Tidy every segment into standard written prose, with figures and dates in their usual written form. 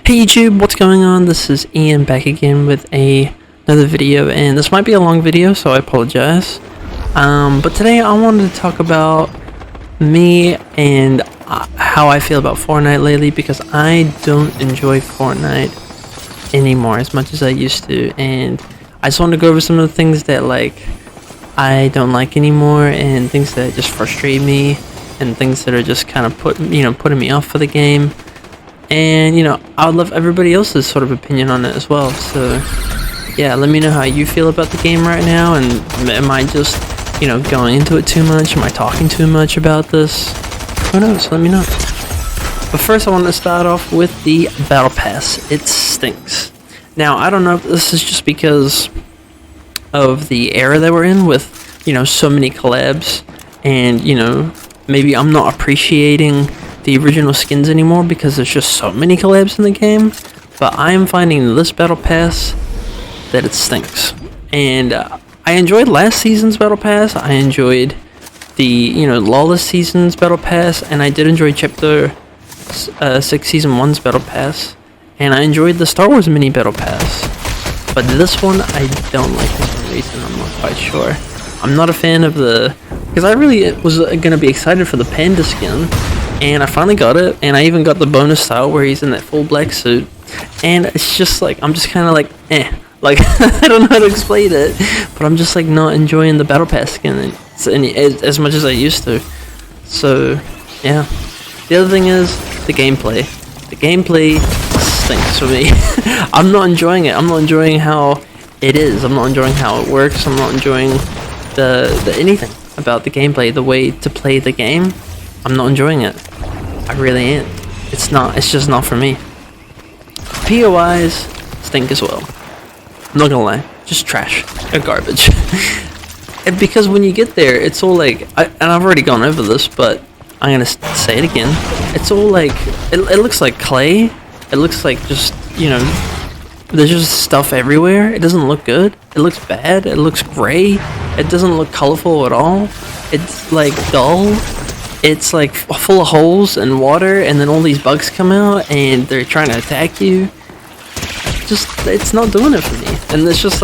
Hey YouTube, what's going on? This is Ian back again with another video, and this might be a long video, so I apologize. But today I wanted to talk about me and how I feel about Fortnite lately, because I don't enjoy Fortnite anymore as much as I used to, and I just wanted to go over some of the things that I don't like anymore, and things that just frustrate me, and things that are just kind of putting me off for the game. And I would love everybody else's sort of opinion on it as well. So yeah, let me know how you feel about the game right now, and am I just going into it too much? Am I talking too much about this? Who knows? Let me know. But first I want to start off with the battle pass. It stinks. Now I don't know if this is just because of the era that we're in with so many collabs, and maybe I'm not appreciating the original skins anymore because there's just so many collabs in the game, but I am finding this battle pass that it stinks. And I enjoyed last season's battle pass, I enjoyed the Lawless season's battle pass, and I did enjoy chapter 6 season 1's battle pass, and I enjoyed the Star Wars mini battle pass. But this one I don't like for some reason. I'm not quite sure. I'm not a fan of because I really was gonna be excited for the panda skin, and I finally got it, and I even got the bonus style where he's in that full black suit, and it's just I'm just kind of I don't know how to explain it, but I'm just not enjoying the battle pass skin as much as I used to. So yeah, the other thing is the gameplay. The gameplay stinks for me. I'm not enjoying it. I'm not enjoying how it is. I'm not enjoying how it works. I'm not enjoying the anything about the gameplay, the way to play the game. I'm not enjoying it. I really ain't. It's just not for me. POIs stink as well. I'm not gonna lie. Just trash. They're garbage. And because when you get there, it's all and I've already gone over this, but I'm gonna say it again. It's all it looks like clay. It looks like just, there's just stuff everywhere. It doesn't look good. It looks bad. It looks gray. It doesn't look colorful at all. It's dull. It's full of holes and water, and then all these bugs come out and they're trying to attack you. It's not doing it for me. And it's just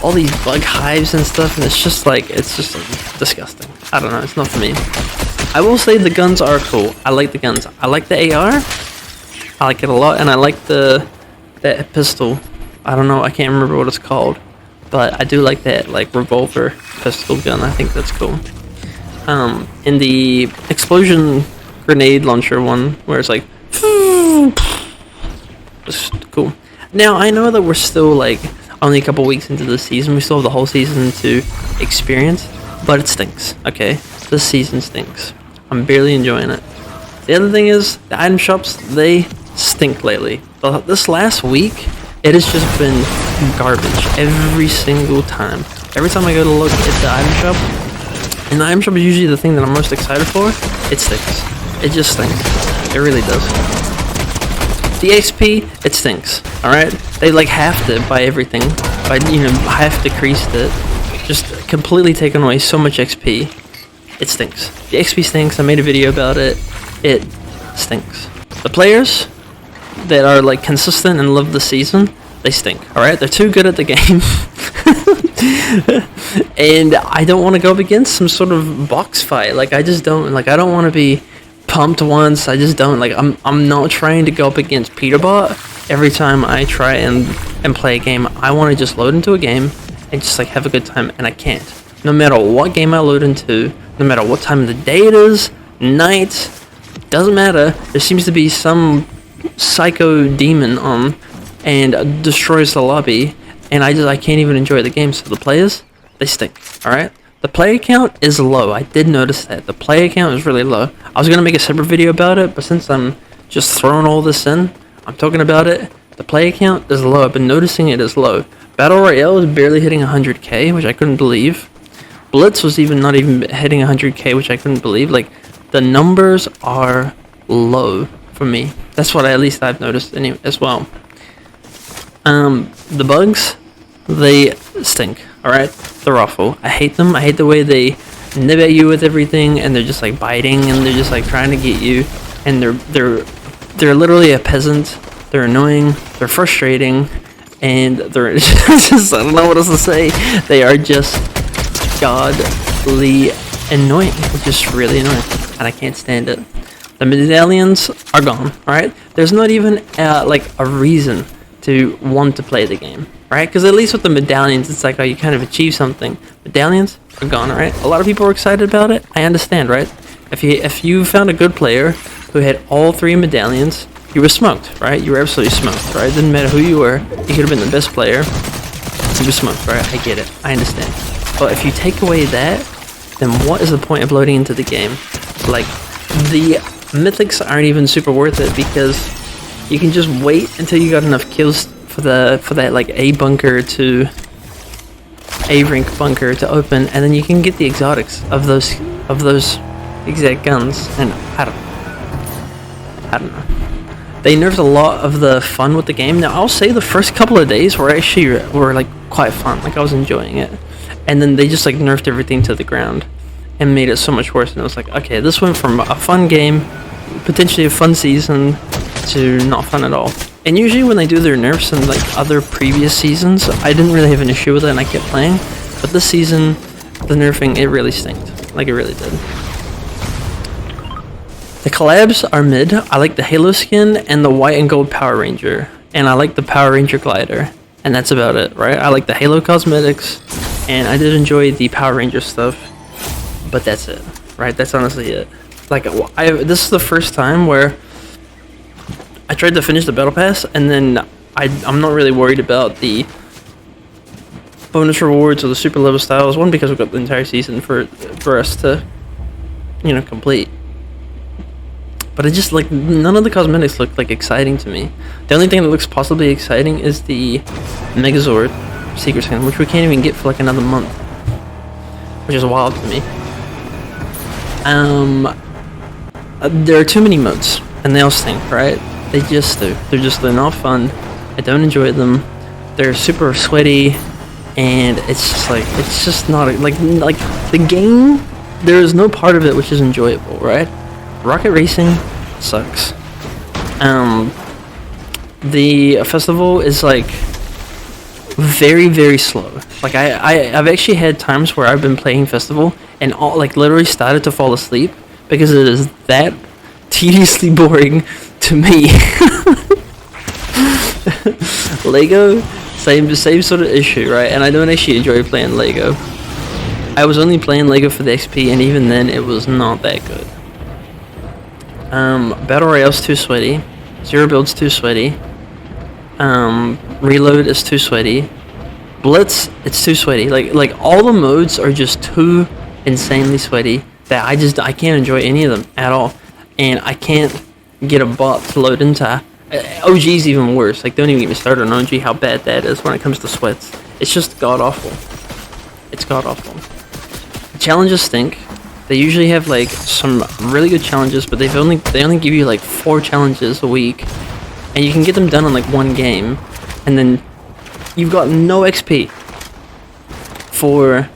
all these bug hives and stuff, and it's just disgusting. I don't know, it's not for me. I will say the guns are cool. I like the guns. I like the AR. I like it a lot, and I like that pistol. I don't know, I can't remember what it's called, but I do like that revolver pistol gun. I think that's cool. In the explosion grenade launcher one, where it's just cool. Now I know that we're still only a couple weeks into the season. We still have the whole season to experience, but it stinks. Okay, this season stinks. I'm barely enjoying it. The other thing is the item shops, they stink lately. But this last week, it has just been garbage every single time. Every time I go to look at the item shop, and the item shop is usually the thing that I'm most excited for, it stinks. It just stinks. It really does. The XP, it stinks. Alright? They halved it by everything. By half decreased it. Just completely taken away so much XP. It stinks. The XP stinks. I made a video about it. It stinks. The players that are consistent and love the season, they stink. Alright? They're too good at the game. And I don't want to go up against some sort of box fight. I just don't. I don't want to be pumped once. I just don't. I'm not trying to go up against Peterbot every time I try and play a game. I want to just load into a game and just have a good time, and I can't. No matter what game I load into, no matter what time of the day it is, night, doesn't matter. There seems to be some psycho demon on and destroys the lobby, and I can't even enjoy the game. So the players, they stink. Alright? The player count is low. I did notice that. The player count is really low. I was going to make a separate video about it, but since I'm just throwing all this in, I'm talking about it. The player count is low. I've been noticing it is low. Battle Royale is barely hitting 100k, which I couldn't believe. Blitz was not even hitting 100k, which I couldn't believe. The numbers are low for me. That's what at least I've noticed as well. The bugs, they stink. Alright? They're awful. I hate them. I hate the way they nib at you with everything, and they're just biting, and they're just trying to get you, and they're literally a peasant they're annoying, they're frustrating, and they're just, I don't know what else to say. They are just godly annoying. It's just really annoying, and I can't stand it. The medallions are gone, right? There's not even like a reason to want to play the game, right? Because at least with the medallions, it's like, oh, you kind of achieve something. Medallions are gone, right? A lot of people are excited about it. I understand, right? If you found a good player who had all 3 medallions, you were smoked, right? You were absolutely smoked, right? It didn't matter who you were. You could have been the best player. You were smoked, right? I get it. I understand. But if you take away that, then what is the point of loading into the game? Like, the mythics aren't even super worth it because you can just wait until you got enough kills for that like A rank bunker to open, and then you can get the exotics of those exact guns. And I don't know. They nerfed a lot of the fun with the game. Now I'll say the first couple of days were like quite fun. Like I was enjoying it, and then they just like nerfed everything to the ground and made it so much worse. And it was like, okay, this went from a fun game, potentially a fun season, to not fun at all. And usually when they do their nerfs in like other previous seasons, I didn't really have an issue with it and I kept playing. But this season, the nerfing, it really stinked. Like it really did. The collabs are mid. I like the Halo skin and the white and gold Power Ranger. And I like the Power Ranger glider. And that's about it, right? I like the Halo cosmetics. And I did enjoy the Power Ranger stuff. But that's it, right? That's honestly it. Like, this is the first time where I tried to finish the battle pass, and then I'm not really worried about the bonus rewards or the super level styles. One, because we've got the entire season for us to, you know, complete. But it just, like, none of the cosmetics look like exciting to me. The only thing that looks possibly exciting is the Megazord secret skin, which we can't even get for like another month, which is wild to me. There are too many modes, and they all stink, right? They just do. They're not fun. I don't enjoy them. They're super sweaty, and it's just not like the game. There is no part of it which is enjoyable, right? Rocket racing sucks. The festival is like very, very slow. Like I've actually had times where I've been playing festival and all like literally started to fall asleep because it is that tediously boring to me. Lego, same sort of issue, right? And I don't actually enjoy playing Lego. I was only playing Lego for the XP, and even then it was not that good. Battle Royale's too sweaty. Zero Build's too sweaty. Reload is too sweaty. Blitz, it's too sweaty. Like all the modes are just too insanely sweaty that I can't enjoy any of them at all. And I can't get a bot to load into. OG's even worse. Like, don't even get me started on OG, how bad that is when it comes to sweats. It's just god awful. It's god awful. The challenges stink. They usually have like some really good challenges, but they only give you like 4 challenges a week, and you can get them done in like 1 game, and then you've got no XP for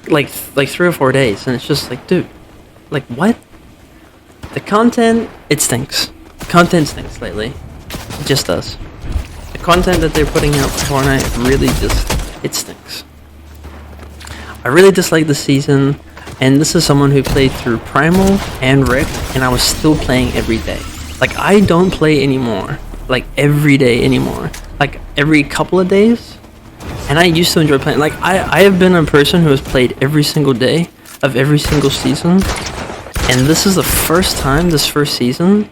like 3 or 4 days, and it's just like, dude, like what? The content, it stinks. The content stinks lately. It just does. The content that they're putting out for Fortnite really it stinks. I really dislike the season, and this is someone who played through Primal and Rick, and I was still playing every day. Like, I don't play anymore, like every day anymore. Like every couple of days, and I used to enjoy playing. Like I have been a person who has played every single day of every single season. And this is the first time, this first season,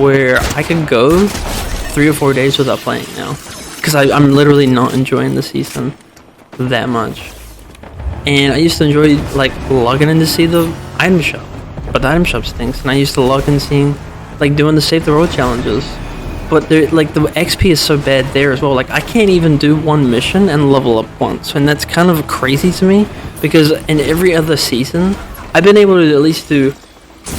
where I can go 3 or 4 days without playing now. Because I'm literally not enjoying the season that much. And I used to enjoy, like, logging in to see the item shop. But the item shop stinks. And I used to log in seeing, like, doing the Save the World challenges. But, like, the XP is so bad there as well. Like, I can't even do 1 mission and level up once. And that's kind of crazy to me. Because in every other season, I've been able to at least do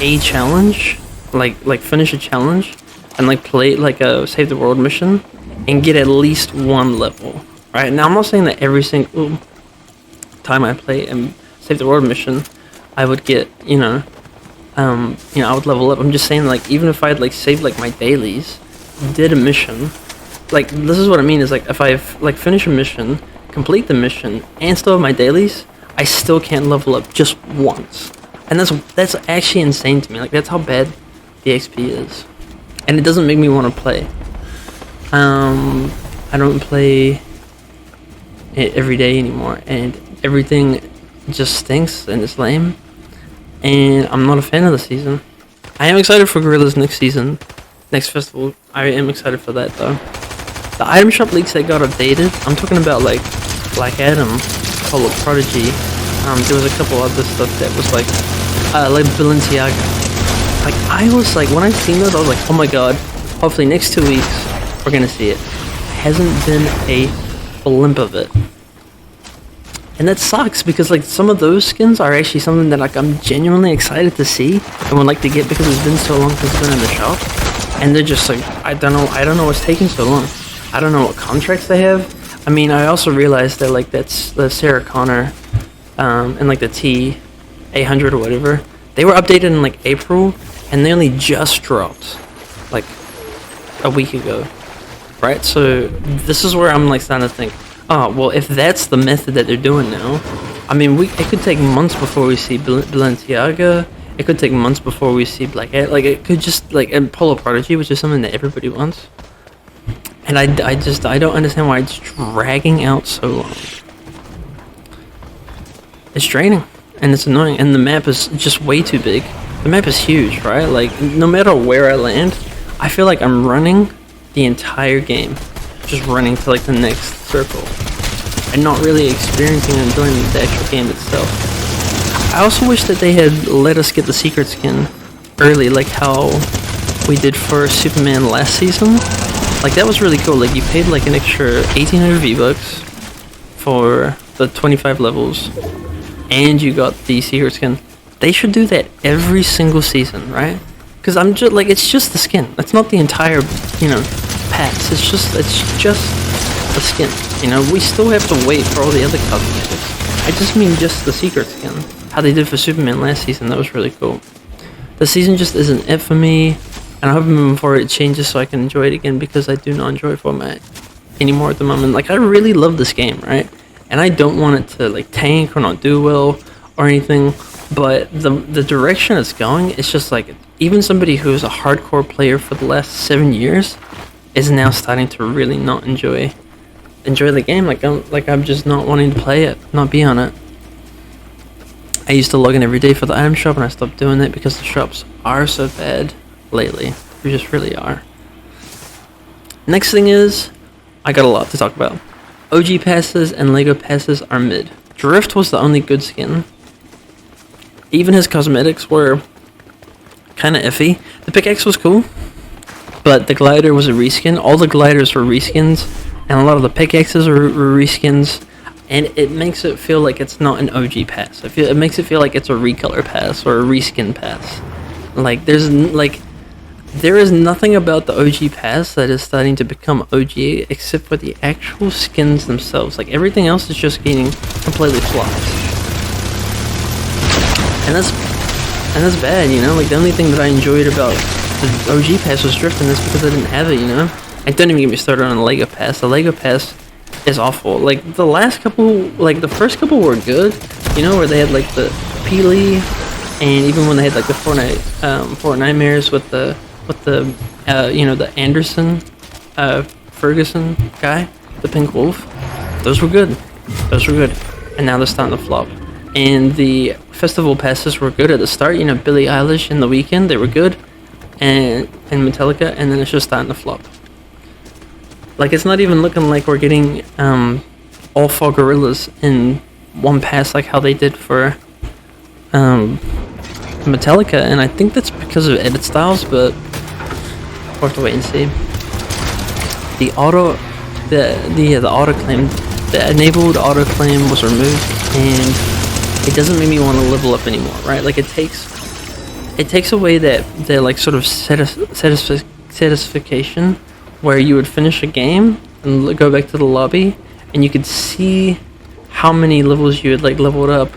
a challenge, like finish a challenge, and like play like a Save the World mission, and get at least 1 level. Right now, I'm not saying that every single time I play and Save the World mission, I would get I would level up. I'm just saying, like, even if I'd like saved like my dailies, did a mission, like this is what I mean is like if I like finish a mission, complete the mission, and still have my dailies, I still can't level up just once, and that's actually insane to me. Like that's how bad the XP is, and it doesn't make me want to play. I don't play it every day anymore, and everything just stinks and it's lame, and I'm not a fan of the season. I am excited for Gorilla's next season, next festival. I am excited for that though. The item shop leaks that got updated, I'm talking about like Black Adam, Polo Prodigy. There was a couple other stuff that was like Balenciaga. Like I was like, when I seen those, I was like, oh my god, hopefully next 2 weeks we're gonna see it. Hasn't been a blimp of it. And that sucks because like some of those skins are actually something that like I'm genuinely excited to see and would like to get because it's been so long since it's been in the shop. And they're just like, I don't know what's taking so long. I don't know what contracts they have. I mean, I also realized that like that's the Sarah Connor and like the T800 or whatever. They were updated in like April and they only just dropped like a week ago. Right? So this is where I'm like starting to think, oh, well, if that's the method that they're doing now, I mean, it could take months before we see Balenciaga. It could take months before we see Black Hat. Like, it could just, like, and Polo Prodigy, which is something that everybody wants. And I don't understand why it's dragging out so long. It's draining, and it's annoying, and the map is just way too big. The map is huge, right? Like, no matter where I land, I feel like I'm running the entire game. Just running to like the next circle and not really experiencing and enjoying the actual game itself. I also wish that they had let us get the secret skin early, like how we did for Superman last season. Like that was really cool. Like you paid like an extra 1800 V-Bucks for the 25 levels and you got the secret skin. They should do that every single season, right? Because I'm just like, it's just the skin. That's not the entire, pass. It's just the skin. We still have to wait for all the other cosmetics. I just mean just the secret skin. How they did for Superman last season, that was really cool. The season just isn't it for me, and I hope moving forward it changes so I can enjoy it again because I do not enjoy format anymore at the moment. Like I really love this game, right? And I don't want it to like tank or not do well or anything. But the direction it's going, it's just like even somebody who's a hardcore player for the last 7 years is now starting to really not enjoy the game. Like I'm just not wanting to play it, not be on it. I used to log in every day for the item shop, and I stopped doing that because the shops are so bad lately. They just really are. Next thing is, I got a lot to talk about. OG passes and Lego passes are mid. Drift was the only good skin. Even his cosmetics were kind of iffy. The pickaxe was cool, but the glider was a reskin. All the gliders were reskins, and a lot of the pickaxes were reskins, and it makes it feel like it's not an OG pass. It makes it feel like it's a recolor pass or a reskin pass. Like there is nothing about the OG pass that is starting to become OG except for the actual skins themselves. Like everything else is just getting completely flopped. And that's bad, Like the only thing that I enjoyed about the OG pass was Drift, and that's because I didn't have it, And don't even get me started on the Lego pass. The Lego pass is awful. Like the last couple, like the first couple were good, where they had like the Peely, and even when they had like the Fortnite mirrors with the the Anderson, Ferguson guy, the Pink Wolf. Those were good. And now they're starting to flop. And the festival passes were good at the start. Billie Eilish in The Weeknd, they were good, and Metallica, and then it's just starting to flop. Like it's not even looking like we're getting all 4 gorillas in one pass like how they did for Metallica, and I think that's because of edit styles, but we'll have to wait and see. The auto claim, the enabled auto claim was removed, and it doesn't make me want to level up anymore, right? Like it takes away that like sort of satisfaction where you would finish a game and go back to the lobby and you could see how many levels you had like leveled up,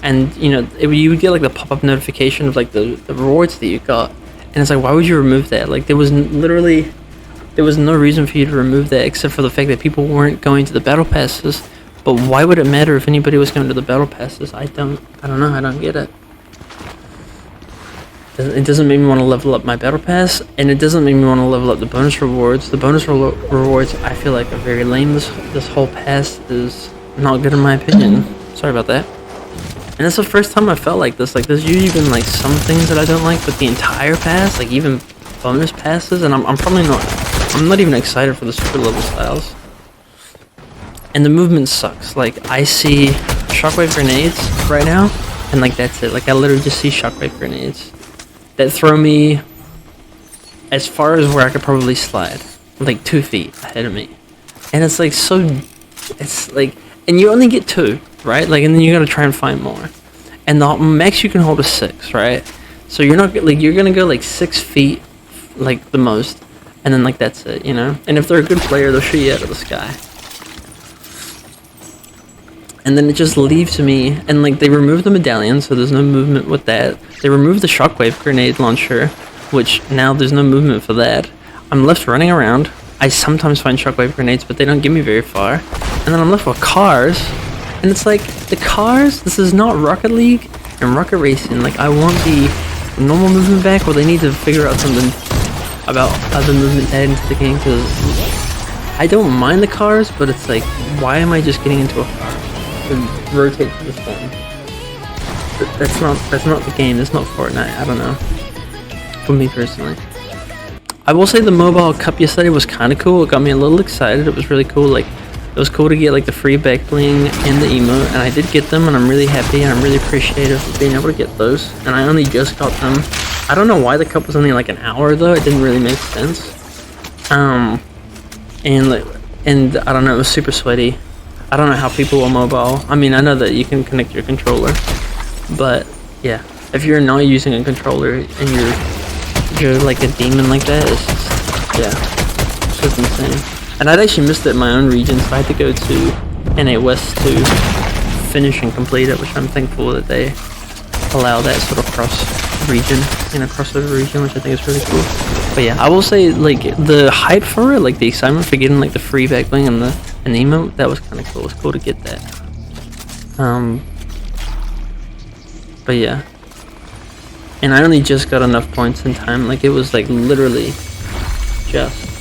and you would get like the pop-up notification of like the rewards that you got, and it's like, why would you remove that? Like there was literally there was no reason for you to remove that except for the fact that people weren't going to the battle passes. But why would it matter if anybody was going to the battle passes? I don't know. I don't get it. It doesn't make me want to level up my battle pass, and it doesn't make me want to level up the bonus rewards. The bonus rewards I feel like are very lame. This whole pass is not good in my opinion. Sorry about that. And it's the first time I felt like this. Like, there's usually been like some things that I don't like, but the entire pass, like even bonus passes, and I'm not even excited for the super level styles. And the movement sucks. Like, I see shockwave grenades right now, and like that's it. Like, I literally just see shockwave grenades that throw me as far as where I could probably slide, like 2 feet ahead of me. And it's like it's like, and you only get 2, right? Like, and then you gotta try and find more. And the max you can hold is 6, right? So you're not like, you're gonna go like 6 feet, like the most, and then like that's it, you know. And if they're a good player, they'll shoot you out of the sky. And then it just leaves me, and like they removed the medallion, so there's no movement with that. They removed the shockwave grenade launcher, which now there's no movement for that. I'm left running around. I sometimes find shockwave grenades, but they don't get me very far. And then I'm left with cars, and it's like, the cars, this is not Rocket League and Rocket Racing. Like, I want the normal movement back, or they need to figure out something about other movement added into the game, because I don't mind the cars, but it's like, why am I just getting into a car to rotate to this button? That's not the game. It's not Fortnite. I don't know. For me personally, I will say the mobile cup yesterday was kind of cool. It got me a little excited. It was really cool. Like, it was cool to get like the free back bling and the emote, and I did get them, and I'm really happy, and I'm really appreciative of being able to get those. And I only just got them. I don't know why the cup was only like an hour though. It didn't really make sense. And I don't know. It was super sweaty. I don't know how people are mobile. I mean, I know that you can connect your controller, but yeah, if you're not using a controller and you're like a demon like that, it's just, yeah, it's just insane. And I'd actually missed it in my own region, so I had to go to NA West to finish and complete it, which I'm thankful that they allow that sort of crossover region, which I think is really cool. But yeah, I will say, like, the hype for it, like the excitement for getting like the free back bling and the emote, that was kind of cool. It was cool to get that. But yeah, and I only just got enough points in time. Like, it was like literally just.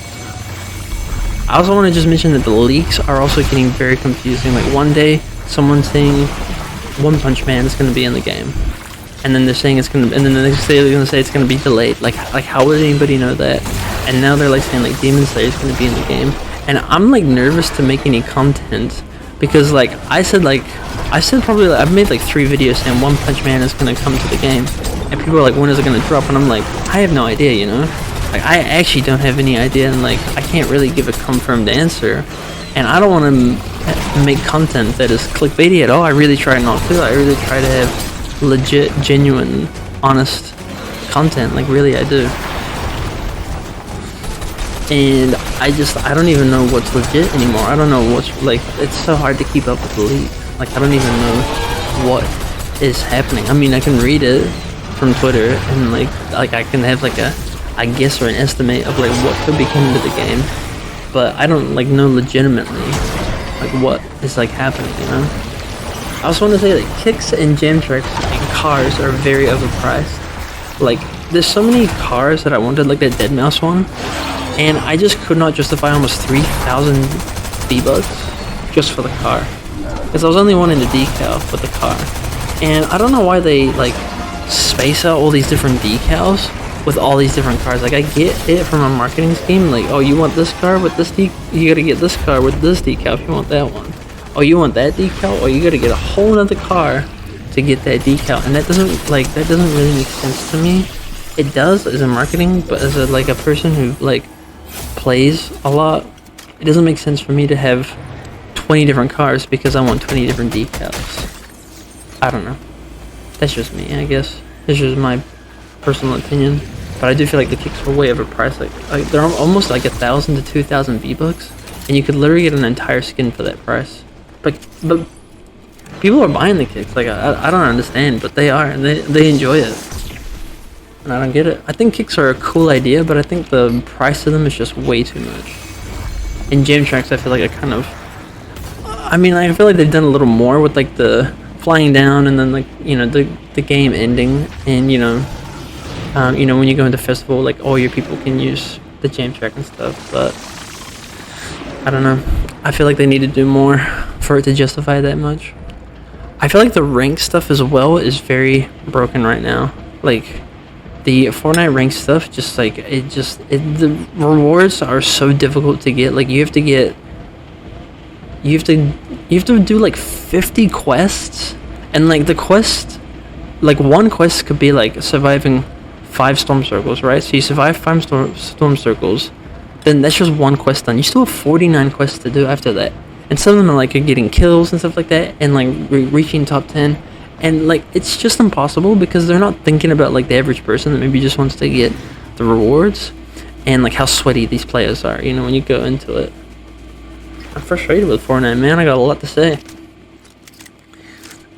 I also want to just mention that the leaks are also getting very confusing. Like, one day someone's saying One Punch Man is going to be in the game, and then they're saying it's going to, and then the next day they're going to say it's going to be delayed. Like how would anybody know that? And now they're like saying like Demon Slayer is going to be in the game, and I'm like nervous to make any content because like I said probably like, I've made like 3 videos saying One Punch Man is going to come to the game, and people are like, when is it going to drop? And I'm like, I have no idea, you know. Like, I actually don't have any idea, and like I can't really give a confirmed answer, and I don't want to make content that is clickbaity at all. I really try not to. I really try to have legit, genuine, honest content. Like, really, I do. And I don't even know what's legit anymore. I don't know what's, like, it's so hard to keep up with the leak. Like, I don't even know what is happening. I mean, I can read it from Twitter, and like I can have like a guess or an estimate of like what could be coming to the game, but I don't like know legitimately like what is like happening, you know. I also want to say like kicks and jam tracks and cars are very overpriced. Like, there's so many cars that I wanted, like that Deadmau5 one, and I just could not justify almost 3,000 V-Bucks just for the car, because I was only wanting the decal for the car. And I don't know why they like space out all these different decals with all these different cars. Like, I get it from a marketing scheme, like, oh, you want this car with this you gotta get this car with this decal if you want that one. Oh, you want that decal? Oh, you gotta get a whole other car to get that decal. And that doesn't really make sense to me. It does as a marketing, but as a like a person who like plays a lot, it doesn't make sense for me to have 20 different cars because I want 20 different decals. I don't know. That's just me, I guess. It's just my personal opinion. But I do feel like the kicks were way overpriced. Like they're almost like 1,000 to 2,000 V-Bucks, and you could literally get an entire skin for that price. But people are buying the kicks. Like, I don't understand, but they are, and they enjoy it. and I don't get it. I think kicks are a cool idea, but I think the price of them is just way too much. In gym tracks, I feel like I mean, I feel like they've done a little more with like the flying down and then like, you know, the game ending, and you know, when you go into festival, like all your people can use the jam track and stuff. But I don't know. I feel like they need to do more for it to justify that much. I feel like the rank stuff as well is very broken right now. Like the Fortnite rank stuff, just like the rewards are so difficult to get. Like you have to do like 50 quests, and like the quest, like one quest could be like surviving 5 storm circles, right? So you survive 5 storm circles, then that's just one quest done. You still have 49 quests to do after that, and some of them are like you're getting kills and stuff like that, and like reaching top 10, and like it's just impossible because they're not thinking about like the average person that maybe just wants to get the rewards, and like how sweaty these players are, you know, when you go into it. I'm frustrated with Fortnite, man. I got a lot to say.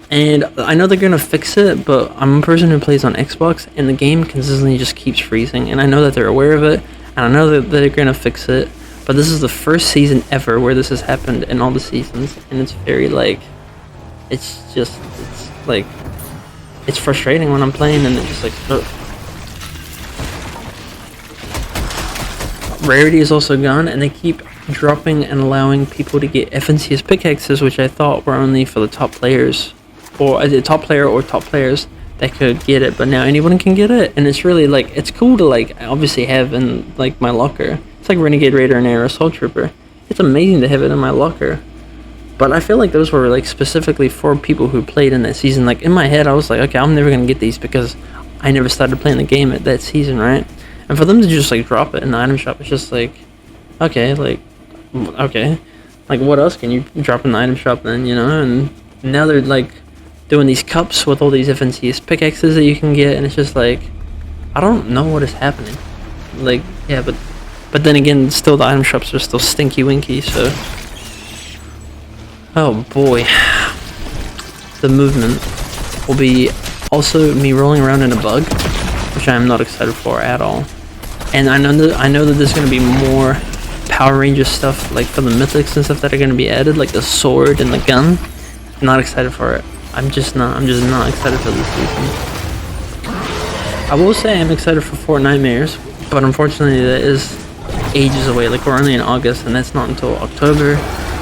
And I know they're gonna fix it, but I'm a person who plays on Xbox, and the game consistently just keeps freezing. And I know that they're aware of it, and I know that they're gonna fix it. But this is the first season ever where this has happened in all the seasons, and it's very like, it's frustrating when I'm playing, and it's just like, ugh. Rarity is also gone, and they keep dropping and allowing people to get FNCS pickaxes, which I thought were only for the top players, or a top player or top players that could get it, but now anyone can get it, and it's really like, it's cool to like obviously have in like my locker. It's like Renegade Raider and Air Assault Trooper. It's amazing to have it in my locker, but I feel like those were like specifically for people who played in that season. Like in my head I was like, okay, I'm never gonna get these because I never started playing the game at that season, right? And for them to just like drop it in the item shop, it's just like, okay, like what else can you drop in the item shop then, you know? And now they're like doing these cups with all these FNCS pickaxes that you can get, and it's just like, I don't know what is happening. Like, yeah, but then again, still the item shops are still stinky winky, so. Oh boy. The movement will be also me rolling around in a bug, which I am not excited for at all. And I know that there's going to be more Power Rangers stuff, like for the mythics and stuff that are going to be added, like the sword and the gun. I'm not excited for it. I'm just not excited for this season. I will say I'm excited for Fortnitemares, but unfortunately that is ages away. Like we're only in August, and that's not until October,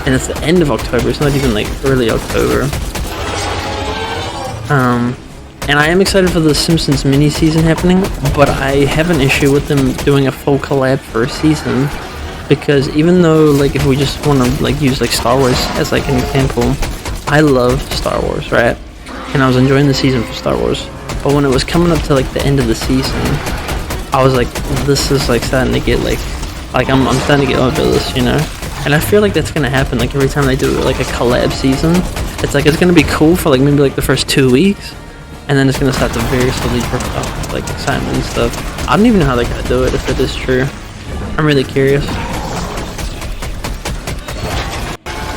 and it's the end of October. It's not even like early October. And I am excited for the Simpsons mini season happening, but I have an issue with them doing a full collab for a season, because even though like if we just want to like use like Star Wars as like an example, I love Star Wars, right? And I was enjoying the season for Star Wars, but when it was coming up to like the end of the season, I was like, this is like starting to get like I'm starting to get over this, you know? And I feel like that's gonna happen like every time they do like a collab season. It's like it's gonna be cool for like maybe like the first 2 weeks, and then it's gonna start to very slowly drop off like excitement and stuff. I don't even know how they're gonna do it if it is true. I'm really curious.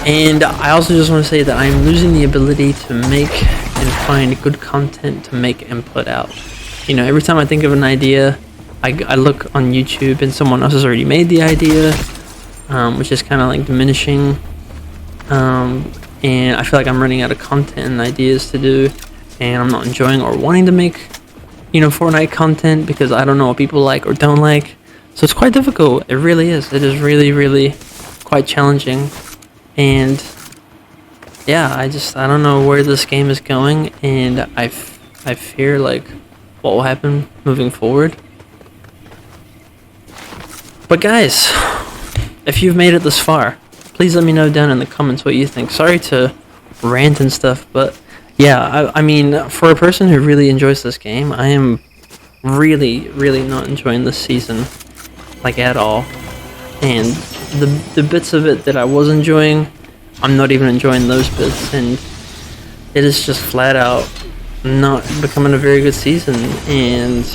And I also just want to say that I'm losing the ability to make and find good content to make and put out. You know, every time I think of an idea, I look on YouTube and someone else has already made the idea, which is kind of like diminishing. And I feel like I'm running out of content and ideas to do, and I'm not enjoying or wanting to make, you know, Fortnite content because I don't know what people like or don't like. So it's quite difficult. It really is. It is really, really quite challenging. And yeah, I don't know where this game is going, and I fear like what will happen moving forward. But guys, if you've made it this far, please let me know down in the comments what you think. Sorry to rant and stuff, but yeah, I mean, for a person who really enjoys this game, I am really, really not enjoying this season, like at all. And the bits of it that I was enjoying, I'm not even enjoying those bits, and it is just flat out not becoming a very good season. And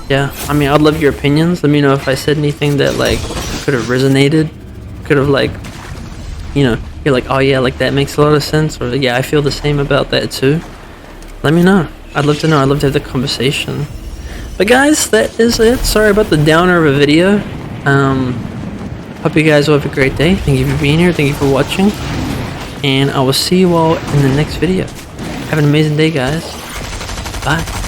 yeah, I mean, I'd love your opinions. Let me know if I said anything that like could have resonated, could have like, you know, you're like, oh yeah, like that makes a lot of sense, or yeah, I feel the same about that too. Let me know. I'd love to know. I'd love to have the conversation. But guys, that is it. Sorry about the downer of a video. Hope you guys will have a great day. Thank you for being here. Thank you for watching. And I will see you all in the next video. Have an amazing day, guys. Bye.